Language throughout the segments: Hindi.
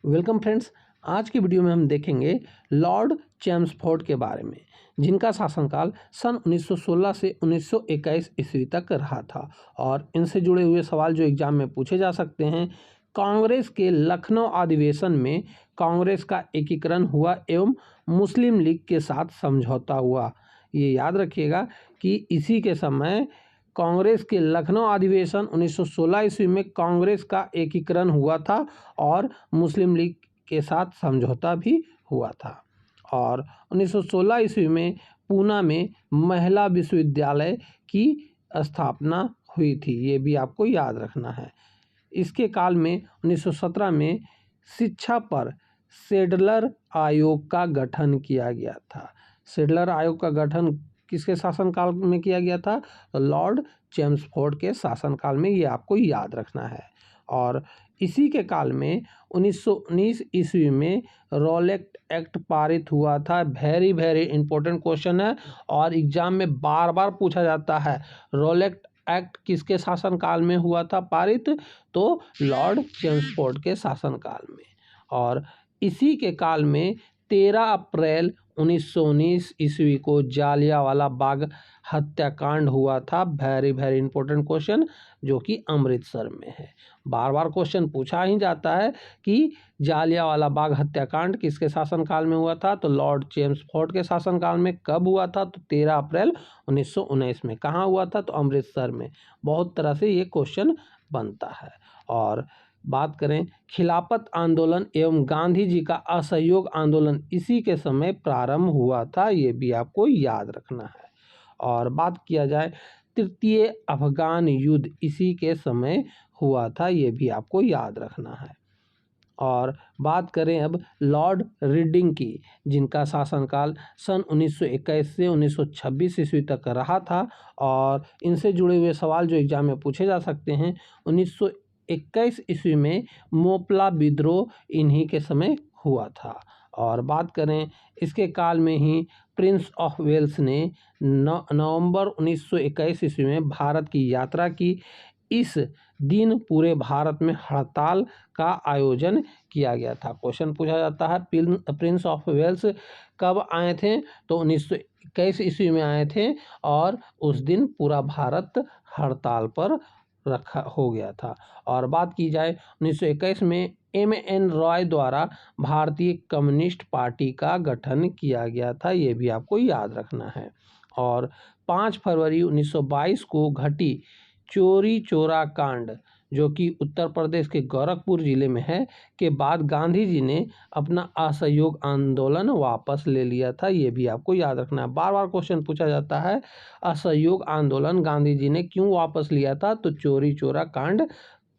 Welcome friends. आज की वीडियो में हम देखेंगे लॉर्ड चेम्सफोर्ड के बारे में, जिनका शासनकाल सन 1916 से 1921 ईस्वी तक रहा था। और इनसे जुड़े हुए सवाल जो एग्जाम में पूछे जा सकते हैं। कांग्रेस के लखनऊ अधिवेशन में कांग्रेस का एकीकरण हुआ एवं मुस्लिम लीग के साथ समझौता हुआ। ये याद रखिएगा कि इसी के समय कांग्रेस के लखनऊ अधिवेशन 1916 ईस्वी में कांग्रेस का एकीकरण हुआ था और मुस्लिम लीग के साथ समझौता भी हुआ था। और 1916 ईस्वी में पूना में महिला विश्वविद्यालय की स्थापना हुई थी, ये भी आपको याद रखना है। इसके काल में 1917 में शिक्षा पर सेडलर आयोग का गठन किया गया था। सेडलर आयोग का गठन किसके शासनकाल में किया गया था? लॉर्ड चेम्सफोर्ड के शासनकाल में, ये आपको याद रखना है। और इसी के काल में 1919 ईस्वी में रॉलेट एक्ट पारित हुआ था। वेरी वेरी इंपॉर्टेंट क्वेश्चन है और एग्जाम में बार बार पूछा जाता है। रॉलेट एक्ट किसके शासनकाल में हुआ था पारित? तो लॉर्ड चेम्सफोर्ड के शासनकाल में। और इसी के काल में 13 अप्रैल 1919 ईस्वी को जालियांवाला बाग हत्याकांड हुआ था। वेरी वेरी इंपॉर्टेंट क्वेश्चन, जो कि अमृतसर में है। बार बार क्वेश्चन पूछा ही जाता है कि जालियांवाला बाग हत्याकांड किसके शासनकाल में हुआ था? तो लॉर्ड चेम्सफोर्ड के शासनकाल में। कब हुआ था? तो 13 अप्रैल 1919 में। कहाँ हुआ था? तो अमृतसर में। बहुत तरह से ये क्वेश्चन बनता है। और बात करें खिलाफत आंदोलन एवं गांधी जी का असहयोग आंदोलन इसी के समय प्रारंभ हुआ था, ये भी आपको याद रखना है। और बात किया जाए तृतीय अफगान युद्ध इसी के समय हुआ था, ये भी आपको याद रखना है। और बात करें अब लॉर्ड रीडिंग की, जिनका शासनकाल सन 1921 से 1926 ईस्वी तक रहा था। और इनसे जुड़े हुए सवाल जो एग्जाम में पूछे जा सकते हैं। 1921 ईस्वी में मोपला विद्रोह इन्हीं के समय हुआ था। और बात करें इसके काल में ही प्रिंस ऑफ वेल्स ने नवंबर 1921 ईस्वी में भारत की यात्रा की। इस दिन पूरे भारत में हड़ताल का आयोजन किया गया था। क्वेश्चन पूछा जाता है प्रिंस ऑफ वेल्स कब आए थे? तो 1921 ईस्वी में आए थे और उस दिन पूरा भारत हड़ताल पर रखा हो गया था। और बात की जाए 1921 में एम.एन. रॉय द्वारा भारतीय कम्युनिस्ट पार्टी का गठन किया गया था, ये भी आपको याद रखना है। और 5 फरवरी 1922 को घटी चोरी चोरा कांड, जो कि उत्तर प्रदेश के गोरखपुर जिले में है, के बाद गांधी जी ने अपना असहयोग आंदोलन वापस ले लिया था, ये भी आपको याद रखना है। बार बार क्वेश्चन पूछा जाता है असहयोग आंदोलन गांधी जी ने क्यों वापस लिया था? तो चोरी चोरा कांड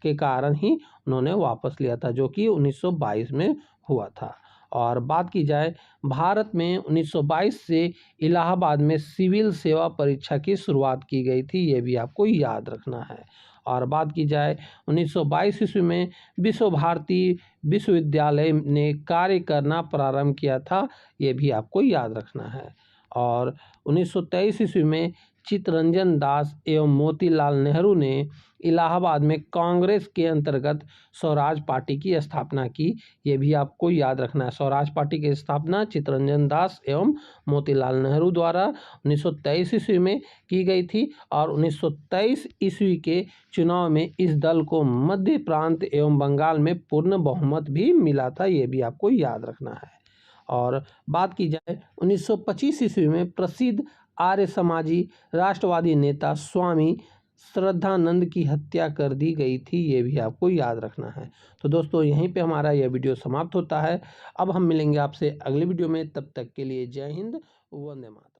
के कारण ही उन्होंने वापस लिया था, जो कि 1922 में हुआ था। और बात की जाए भारत में 1922 से इलाहाबाद में सिविल सेवा परीक्षा की शुरुआत की गई थी, ये भी आपको याद रखना है। और बात की जाए 1922 ईस्वी में विश्व भारती विश्वविद्यालय ने कार्य करना प्रारंभ किया था, ये भी आपको याद रखना है। और 1923 ईस्वी में चित्तरंजन दास एवं मोतीलाल नेहरू ने इलाहाबाद में कांग्रेस के अंतर्गत स्वराज पार्टी की स्थापना की, ये भी आपको याद रखना है। स्वराज पार्टी की स्थापना चित्तरंजन दास एवं मोतीलाल नेहरू द्वारा 1923 ईस्वी में की गई थी। और 1923 ईस्वी के चुनाव में इस दल को मध्य प्रांत एवं बंगाल में पूर्ण बहुमत भी मिला था, ये भी आपको याद रखना है। और बात की जाए 1925 ईस्वी में प्रसिद्ध आर्य समाजी राष्ट्रवादी नेता स्वामी श्रद्धानंद की हत्या कर दी गई थी, ये भी आपको याद रखना है। तो दोस्तों यहीं पे हमारा यह वीडियो समाप्त होता है। अब हम मिलेंगे आपसे अगले वीडियो में, तब तक के लिए जय हिंद, वंदे मातरम।